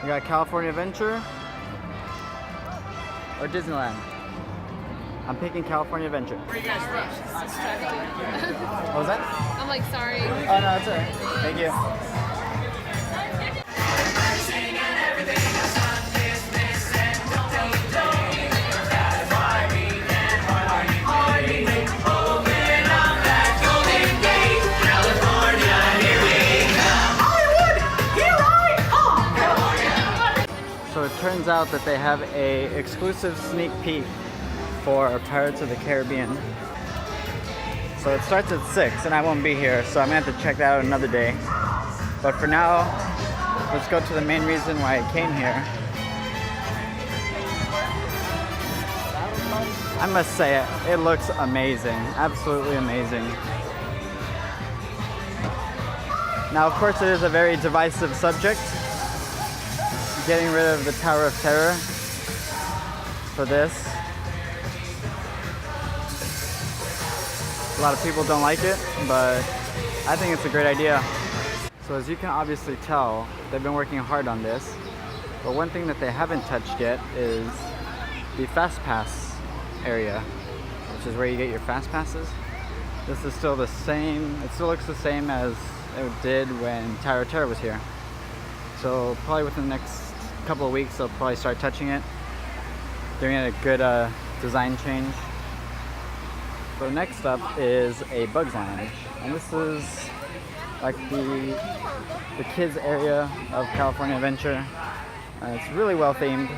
We got California Adventure or Disneyland. I'm picking California Adventure. Where you guys from? Distracted. What was that? I'm like, sorry. Oh no, it's alright. Thank you. So it turns out that they have a exclusive sneak peek for Pirates of the Caribbean. So it starts at 6 and I won't be here, so I'm gonna have to check that out another day. But for now, let's go to the main reason why I came here. I must say it looks amazing, absolutely amazing. Now of course it is a very divisive subject, getting rid of the Tower of Terror for this. A lot of people don't like it, but I think it's a great idea. So as you can obviously tell, they've been working hard on this. But one thing that they haven't touched yet is the Fast Pass area, which is where you get your Fast Passes. This is still the same, it still looks the same as it did when Tower of Terror was here. So probably within the next couple of weeks they'll probably start touching it, doing it a good design change. So next up is a Bugs Lounge, and this is like the kids area of California Adventure. It's really well themed.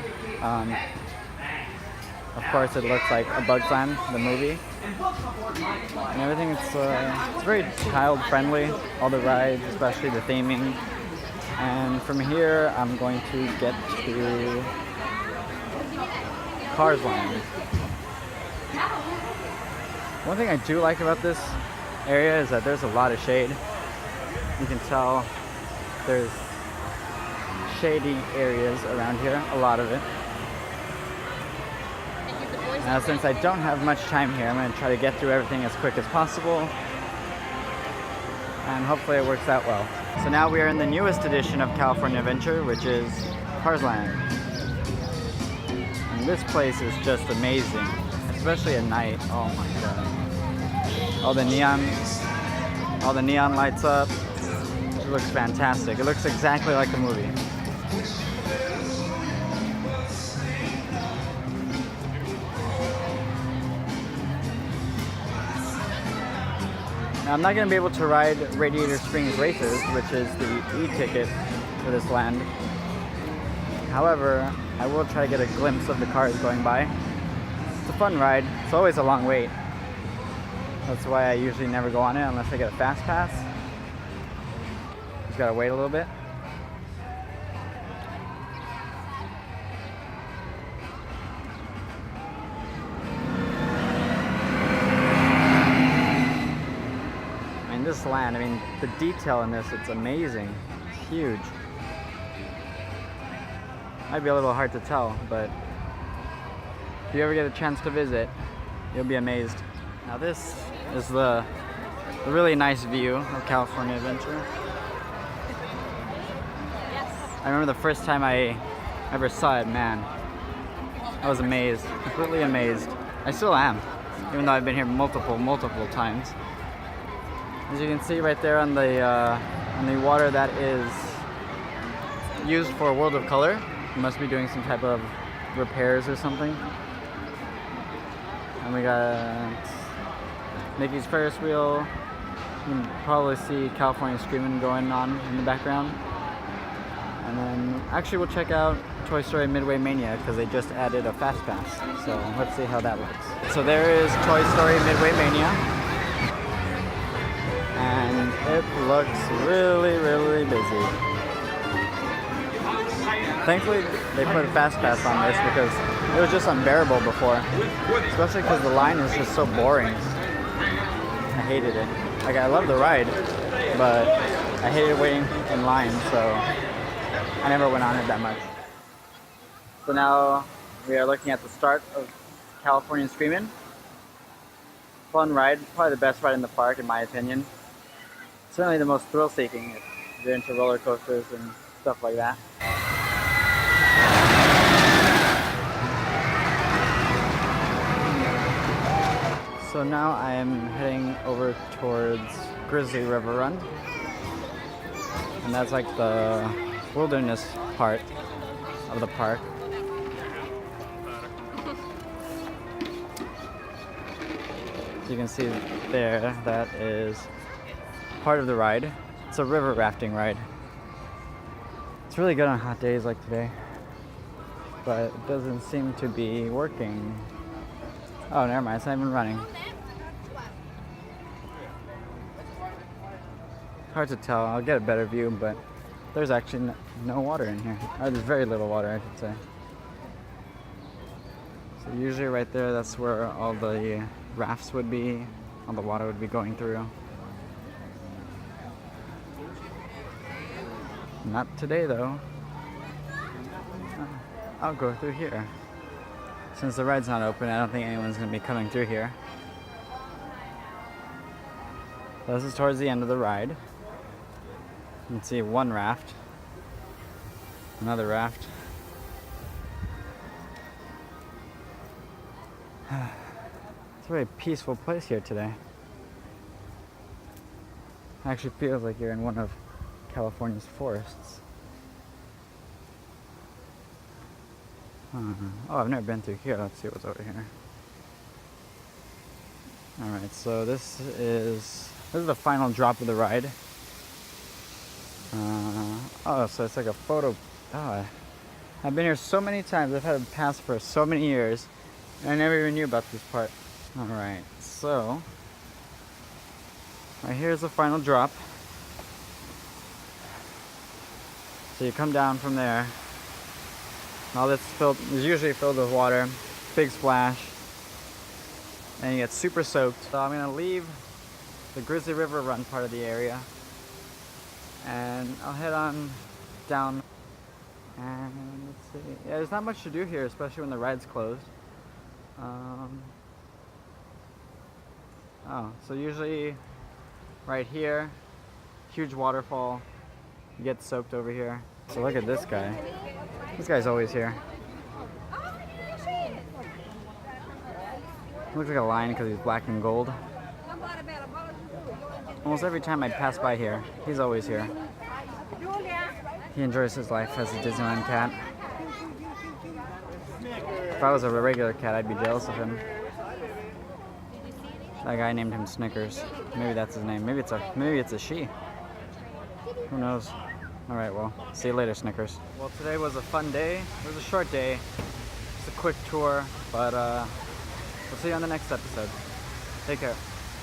Of course it looks like a Bugs Land, the movie, and everything. It's very child friendly, all the rides, especially the theming. And from here, I'm going to get to Cars Land. One thing I do like about this area is that there's a lot of shade. You can tell there's shady areas around here, a lot of it. Now since I don't have much time here, I'm going to try to get through everything as quick as possible. And hopefully it works out well. So now we are in the newest edition of California Adventure, which is Cars Land. And this place is just amazing, especially at night. Oh my god. All the neon lights up. It looks fantastic. It looks exactly like the movie. Now, I'm not going to be able to ride Radiator Springs Races, which is the e-ticket for this land. However, I will try to get a glimpse of the cars going by. It's a fun ride. It's always a long wait. That's why I usually never go on it unless I get a fast pass. Just gotta wait a little bit. This land, I mean, the detail in this, it's amazing. It's huge. Might be a little hard to tell, but if you ever get a chance to visit, you'll be amazed. Now this is the really nice view of California Adventure. I remember the first time I ever saw it, man, I was amazed, completely amazed. I still am, even though I've been here multiple times. As you can see right there on the water that is used for World of Color, it must be doing some type of repairs or something. And we got Mickey's Ferris wheel. You can probably see California Screamin' going on in the background. And then actually we'll check out Toy Story Midway Mania because they just added a Fast Pass. So let's see how that looks. So there is Toy Story Midway Mania. And it looks really busy. Thankfully, they put a fast pass on this because it was just unbearable before. Especially because the line is just so boring. I hated it. Like, I love the ride, but I hated waiting in line, so I never went on it that much. So now we are looking at the start of California Screamin'. Fun ride, probably the best ride in the park in my opinion. Certainly the most thrill-seeking if you're into roller coasters and stuff like that. So now I am heading over towards Grizzly River Run. And that's like the wilderness part of the park. So you can see there, that is part of the ride. It's a river rafting ride. It's really good on hot days like today, but it doesn't seem to be working. Oh, never mind, it's not even running. Hard to tell, I'll get a better view, but there's actually no water in here. Or there's very little water, I should say. So usually right there, that's where all the rafts would be, all the water would be going through. Not today though. I'll go through here. Since the ride's not open, I don't think anyone's going to be coming through here. So this is towards the end of the ride. You can see one raft, another raft. It's a very peaceful place here today. It actually feels like you're in one of California's forests. Oh, I've never been through here. Let's see what's over here. Alright, so this is the final drop of the ride. Oh, so it's like a photo. Oh, I've been here so many times. I've had a pass for so many years, and I never even knew about this part. Alright, so right here's the final drop. So you come down from there. All this is usually filled with water, big splash, and you get super soaked. So I'm gonna leave the Grizzly River Run part of the area, and I'll head on down. And let's see. Yeah, there's not much to do here, especially when the ride's closed. Oh, so usually right here, huge waterfall. You get soaked over here. So look at this guy. This guy's always here. Looks like a lion because he's black and gold. Almost every time I pass by here, he's always here. He enjoys his life as a Disneyland cat. If I was a regular cat, I'd be jealous of him. That guy named him Snickers. Maybe that's his name. Maybe it's a she. Who knows? Alright, well, see you later, Snickers. Well, today was a fun day. It was a short day. Just a quick tour, but we'll see you on the next episode. Take care.